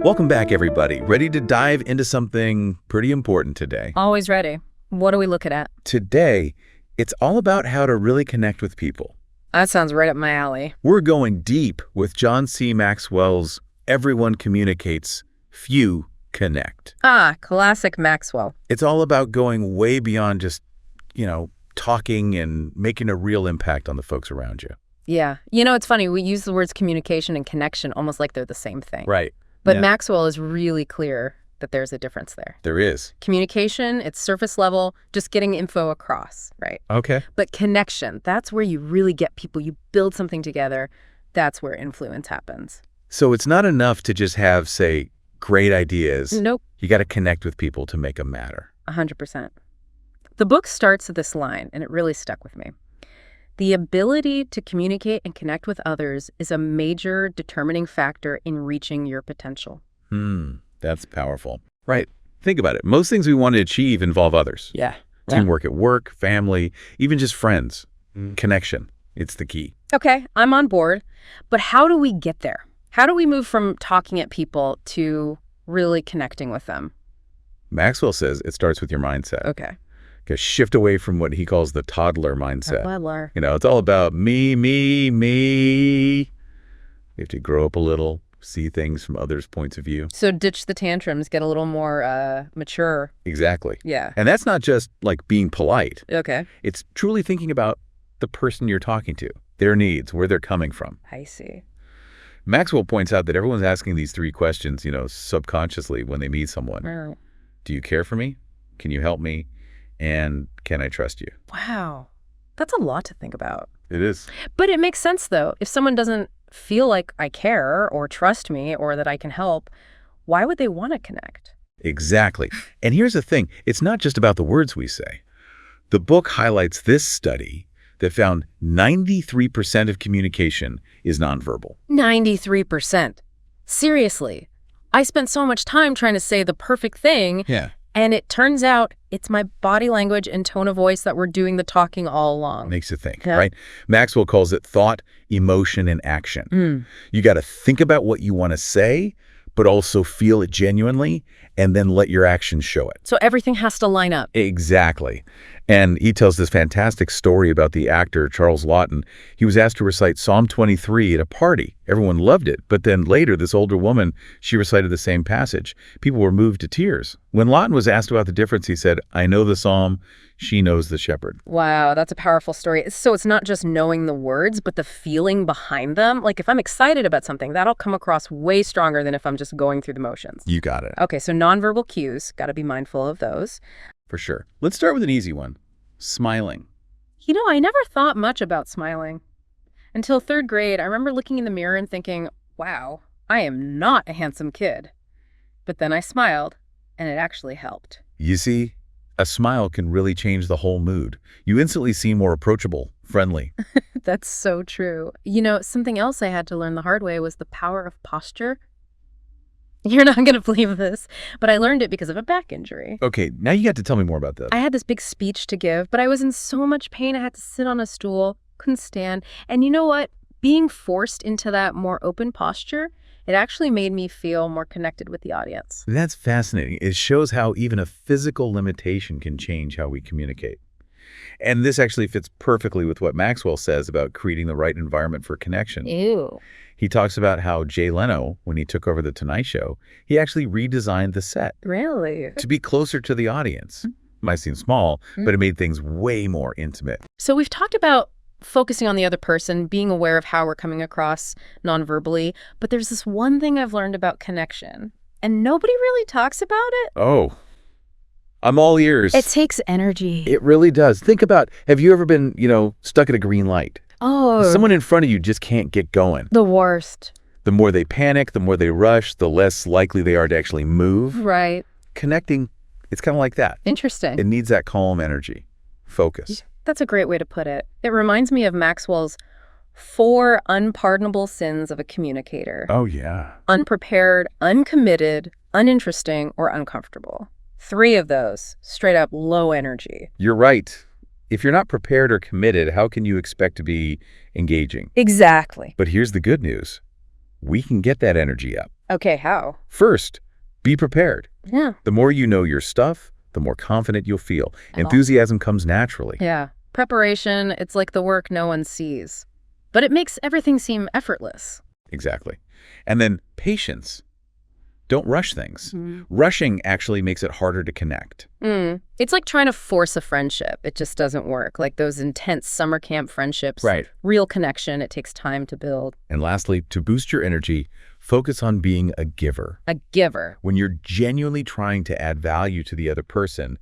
Welcome back, everybody. Ready to dive into something pretty important today? Always ready. What are we looking at? Today, it's all about how to really connect with people. That sounds right up my alley. We're going deep with John C. Maxwell's Everyone Communicates, Few Connect. Ah, classic Maxwell. It's all about going way beyond just, talking and making a real impact on the folks around you. Yeah. It's funny. We use the words communication and connection almost like they're the same thing. Right. But Yeah. Maxwell is really clear that there's a difference there. There is. Communication, it's surface level, just getting info across, right? Okay. But connection, that's where you really get people. You build something together. That's where influence happens. So it's not enough to just have, say, great ideas. Nope. You got to connect with people to make them matter. 100%. The book starts with this line, and it really stuck with me. The ability to communicate and connect with others is a major determining factor in reaching your potential. That's powerful. Right. Think about it. Most things we want to achieve involve others. Yeah. Teamwork at work, family, even just friends. Connection. It's the key. Okay, I'm on board. But how do we get there? How do we move from talking at people to really connecting with them? Maxwell says it starts with your mindset. Okay. Shift away from what he calls the toddler mindset. Toddler. It's all about me, me, me. You have to grow up a little, see things from others' points of view. So ditch the tantrums, get a little more mature. Exactly. Yeah. And that's not just like being polite. Okay. It's truly thinking about the person you're talking to, their needs, where they're coming from. I see. Maxwell points out that everyone's asking these three questions, subconsciously when they meet someone. Wow. Do you care for me? Can you help me? And can I trust you? Wow. That's a lot to think about. It is. But it makes sense, though. If someone doesn't feel like I care or trust me or that I can help, why would they want to connect? Exactly. And here's the thing. It's not just about the words we say. The book highlights this study that found 93% of communication is nonverbal. 93%. Seriously. I spent so much time trying to say the perfect thing. Yeah. And it turns out it's my body language and tone of voice that were doing the talking all along. Makes you think, Yeah. right? Maxwell calls it thought, emotion, and action. You got to think about what you want to say, but also feel it genuinely, and then let your actions show it. So everything has to line up. Exactly. And he tells this fantastic story about the actor Charles Laughton. He was asked to recite Psalm 23 at a party. Everyone loved it. But then later, this older woman, she recited the same passage. People were moved to tears. When Laughton was asked about the difference, he said, I know the psalm, she knows the shepherd. Wow, that's a powerful story. So it's not just knowing the words, but the feeling behind them. Like if I'm excited about something, that'll come across way stronger than if I'm just going through the motions. You got it. Okay, so nonverbal cues, got to be mindful of those. For sure. Let's start with an easy one. Smiling. I never thought much about smiling. Until third grade, I remember looking in the mirror and thinking, wow, I am not a handsome kid. But then I smiled, and it actually helped. You see, a smile can really change the whole mood. You instantly seem more approachable, friendly. That's so true. Something else I had to learn the hard way was the power of posture. You're not going to believe this, but I learned it because of a back injury. Okay, now you got to tell me more about this. I had this big speech to give, but I was in so much pain I had to sit on a stool, couldn't stand. And you know what? Being forced into that more open posture, it actually made me feel more connected with the audience. That's fascinating. It shows how even a physical limitation can change how we communicate. And this actually fits perfectly with what Maxwell says about creating the right environment for connection. Ew. He talks about how Jay Leno, when he took over The Tonight Show, he actually redesigned the set Really? to be closer to the audience. Might seem small, but it made things way more intimate. So we've talked about focusing on the other person, being aware of how we're coming across nonverbally, but there's this one thing I've learned about connection, and nobody really talks about it. Oh, I'm all ears. It takes energy. It really does. Think about, have you ever been, stuck at a green light? Oh. Someone in front of you just can't get going. The worst. The more they panic, the more they rush, the less likely they are to actually move. Right. Connecting, it's kind of like that. Interesting. It needs that calm energy, focus. That's a great way to put it. It reminds me of Maxwell's 4 unpardonable sins of a communicator. Oh, yeah. Unprepared, uncommitted, uninteresting, or uncomfortable. 3 of those, straight up low energy. You're right. If you're not prepared or committed, how can you expect to be engaging? Exactly. But here's the good news. We can get that energy up. Okay, how? First, be prepared. Yeah. The more you know your stuff, the more confident you'll feel. Enthusiasm comes naturally. Yeah. Preparation, it's like the work no one sees. But it makes everything seem effortless. Exactly. And then patience. Don't rush things. Mm. Rushing actually makes it harder to connect. It's like trying to force a friendship. It just doesn't work. Like those intense summer camp friendships. Right. Real connection. It takes time to build. And lastly, to boost your energy, focus on being a giver. A giver. When you're genuinely trying to add value to the other person,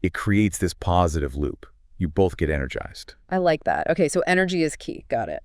it creates this positive loop. You both get energized. I like that. Okay, so energy is key. Got it.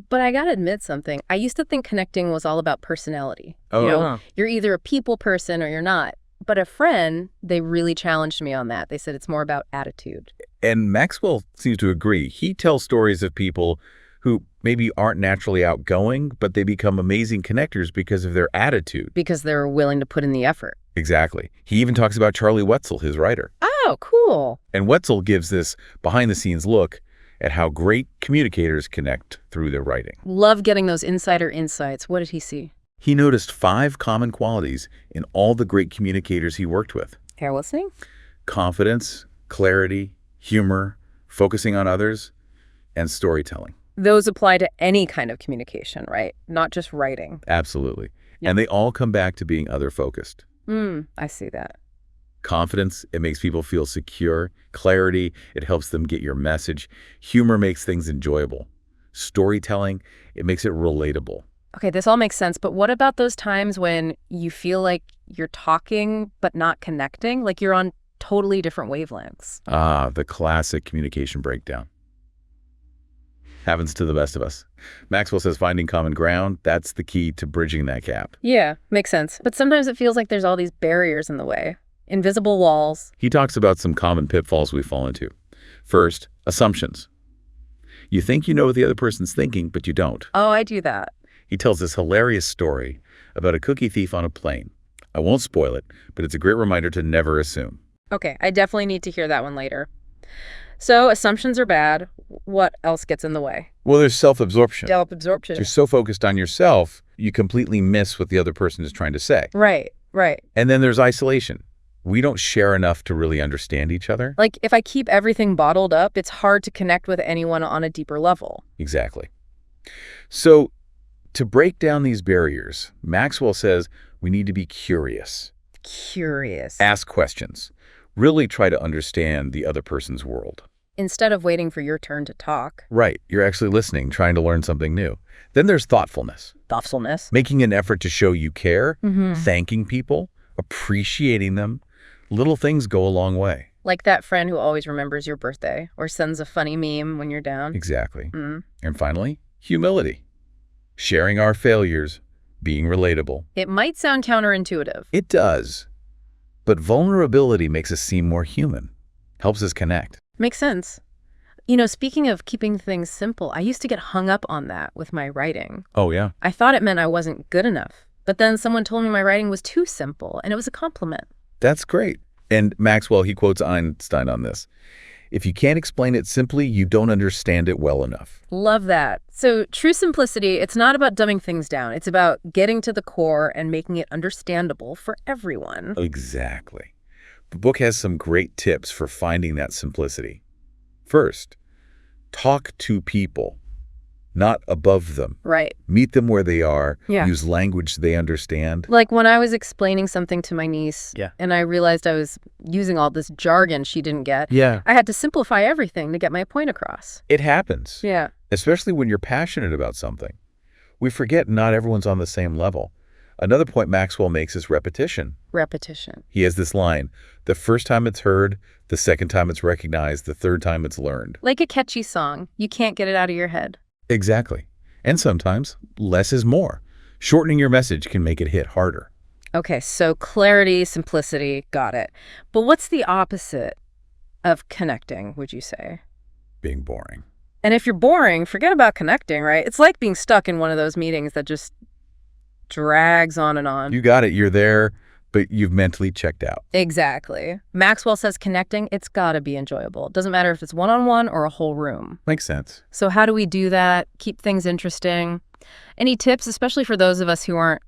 But I gotta admit something. I used to think connecting was all about personality. You're either a people person or you're not. But a friend, they really challenged me on that. They said it's more about attitude. And Maxwell seems to agree. He tells stories of people who maybe aren't naturally outgoing, but they become amazing connectors because of their attitude. Because they're willing to put in the effort. Exactly. He even talks about Charlie Wetzel, his writer. Oh, cool. And Wetzel gives this behind-the-scenes look at how great communicators connect through their writing. Love getting those insider insights. What did he see? He noticed 5 common qualities in all the great communicators he worked with. Care listening? Confidence, clarity, humor, focusing on others, and storytelling. Those apply to any kind of communication, right? Not just writing. Absolutely. And they all come back to being other-focused. I see that. Confidence, it makes people feel secure. Clarity, it helps them get your message. Humor makes things enjoyable. Storytelling, it makes it relatable. Okay, this all makes sense, but what about those times when you feel like you're talking but not connecting? Like you're on totally different wavelengths? Ah, the classic communication breakdown. Happens to the best of us. Maxwell says finding common ground, that's the key to bridging that gap. Yeah, makes sense. But sometimes it feels like there's all these barriers in the way. Invisible walls. He talks about some common pitfalls we fall into. First, assumptions. You think you know what the other person's thinking, but you don't. Oh, I do that. He tells this hilarious story about a cookie thief on a plane. I won't spoil it, but it's a great reminder to never assume. Okay, I definitely need to hear that one later. So assumptions are bad. What else gets in the way? Well, there's self-absorption. Self-absorption. You're so focused on yourself, you completely miss what the other person is trying to say. Right. And then there's isolation. We don't share enough to really understand each other. Like if I keep everything bottled up, it's hard to connect with anyone on a deeper level. Exactly. So to break down these barriers, Maxwell says we need to be curious. Curious. Ask questions. Really try to understand the other person's world. Instead of waiting for your turn to talk. Right. You're actually listening, trying to learn something new. Then there's thoughtfulness. Thoughtfulness. Making an effort to show you care, thanking people, appreciating them. Little things go a long way. Like that friend who always remembers your birthday or sends a funny meme when you're down. Exactly. And finally, humility. Sharing our failures, being relatable. It might sound counterintuitive. It does. But vulnerability makes us seem more human. Helps us connect. Makes sense. Speaking of keeping things simple, I used to get hung up on that with my writing. Oh, yeah? I thought it meant I wasn't good enough. But then someone told me my writing was too simple, and it was a compliment. That's great. And Maxwell, he quotes Einstein on this. If you can't explain it simply, you don't understand it well enough. Love that. So true simplicity, it's not about dumbing things down. It's about getting to the core and making it understandable for everyone. Exactly. The book has some great tips for finding that simplicity. First, talk to people, not above them. Right. Meet them where they are. Yeah. Use language they understand. Like when I was explaining something to my niece, Yeah. and I realized I was using all this jargon she didn't get, Yeah. I had to simplify everything to get my point across. It happens. Yeah. Especially when you're passionate about something. We forget not everyone's on the same level. Another point Maxwell makes is repetition. Repetition. He has this line, the first time it's heard, the second time it's recognized, the third time it's learned. Like a catchy song. You can't get it out of your head. Exactly. And sometimes less is more. Shortening your message can make it hit harder. Okay, so clarity, simplicity, got it. But what's the opposite of connecting, would you say? Being boring. And if you're boring, forget about connecting, right? It's like being stuck in one of those meetings that just drags on and on. You got it. You're there, but you've mentally checked out. Exactly. Maxwell says connecting, it's got to be enjoyable. It doesn't matter if it's one-on-one or a whole room. Makes sense. So how do we do that? Keep things interesting? Any tips, especially for those of us who aren't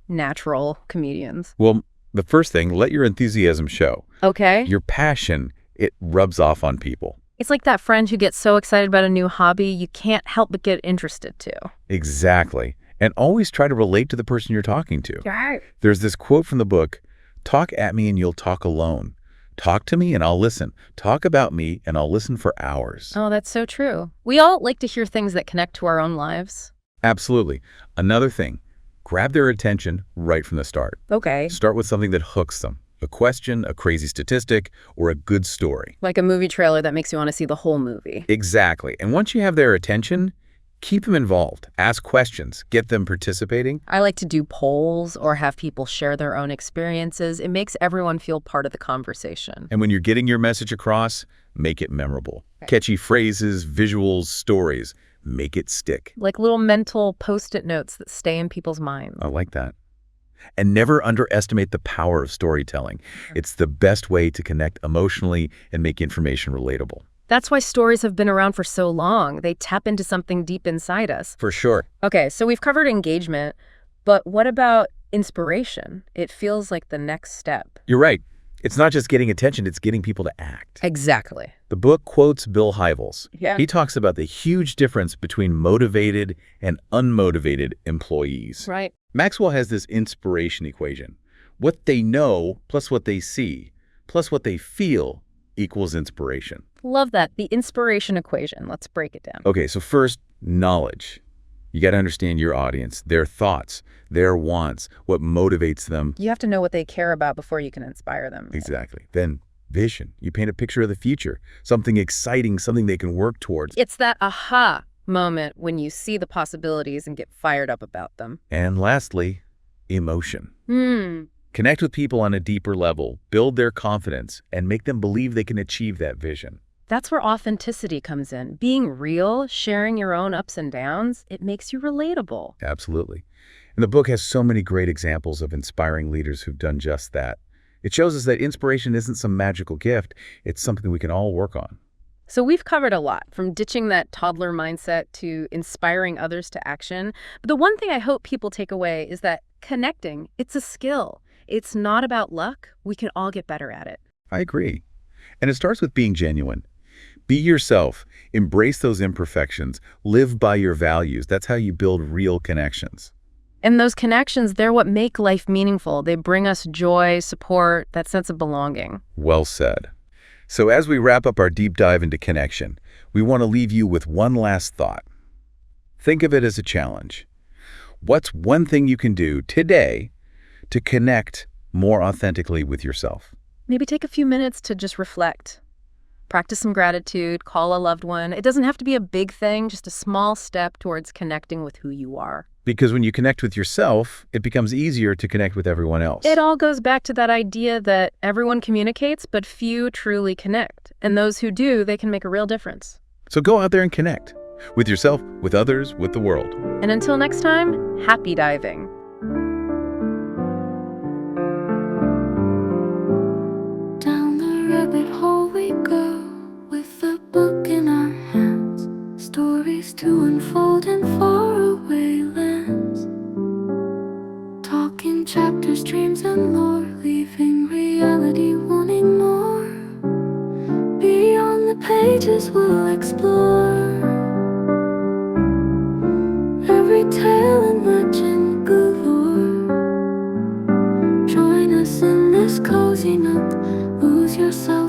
natural comedians. Well, the first thing, let your enthusiasm show. Okay. Your passion, it rubs off on people. It's like that friend who gets so excited about a new hobby, you can't help but get interested too. Exactly. And always try to relate to the person you're talking to. Right. There's this quote from the book, "Talk at me and you'll talk alone. Talk to me and I'll listen. Talk about me and I'll listen for hours." Oh, that's so true. We all like to hear things that connect to our own lives. Absolutely. Another thing, grab their attention right from the start. Okay. Start with something that hooks them. A question, a crazy statistic, or a good story. Like a movie trailer that makes you want to see the whole movie. Exactly. And once you have their attention, keep them involved. Ask questions. Get them participating. I like to do polls or have people share their own experiences. It makes everyone feel part of the conversation. And when you're getting your message across, make it memorable. Okay. Catchy phrases, visuals, stories. Make it stick. Like little mental Post-it notes that stay in people's minds. I like that. And never underestimate the power of storytelling. It's the best way to connect emotionally and make information relatable. That's why stories have been around for so long. They tap into something deep inside us. For sure. Okay, so we've covered engagement, but what about inspiration? It feels like the next step. You're right. It's not just getting attention, it's getting people to act. Exactly. The book quotes Bill Hybels. Yeah. He talks about the huge difference between motivated and unmotivated employees. Right. Maxwell has this inspiration equation. What they know plus what they see plus what they feel equals inspiration. Love that. The inspiration equation. Let's break it down. Okay, so first, knowledge. You got to understand your audience, their thoughts, their wants, what motivates them. You have to know what they care about before you can inspire them. Exactly. Then vision. You paint a picture of the future, something exciting, something they can work towards. It's that aha moment when you see the possibilities and get fired up about them. And lastly, emotion. Connect with people on a deeper level, build their confidence, and make them believe they can achieve that vision. That's where authenticity comes in. Being real, sharing your own ups and downs, it makes you relatable. Absolutely. And the book has so many great examples of inspiring leaders who've done just that. It shows us that inspiration isn't some magical gift. It's something we can all work on. So we've covered a lot, from ditching that toddler mindset to inspiring others to action. But the one thing I hope people take away is that connecting, it's a skill. It's not about luck. We can all get better at it. I agree. And it starts with being genuine. Be yourself. Embrace those imperfections. Live by your values. That's how you build real connections. And those connections, they're what make life meaningful. They bring us joy, support, that sense of belonging. Well said. So as we wrap up our deep dive into connection, we want to leave you with one last thought. Think of it as a challenge. What's one thing you can do today to connect more authentically with yourself? Maybe take a few minutes to just reflect. Practice some gratitude, call a loved one. It doesn't have to be a big thing, just a small step towards connecting with who you are. Because when you connect with yourself, it becomes easier to connect with everyone else. It all goes back to that idea that everyone communicates, but few truly connect. And those who do, they can make a real difference. So go out there and connect with yourself, with others, with the world. And until next time, happy diving. Down the rabbit hole we go, with a book in our hands, stories to unfold in faraway lands, talking chapters, dreams and lore, leaving reality wanting more. Beyond the pages we'll explore every tale and legend galore. Join us in this cozy nook, lose yourself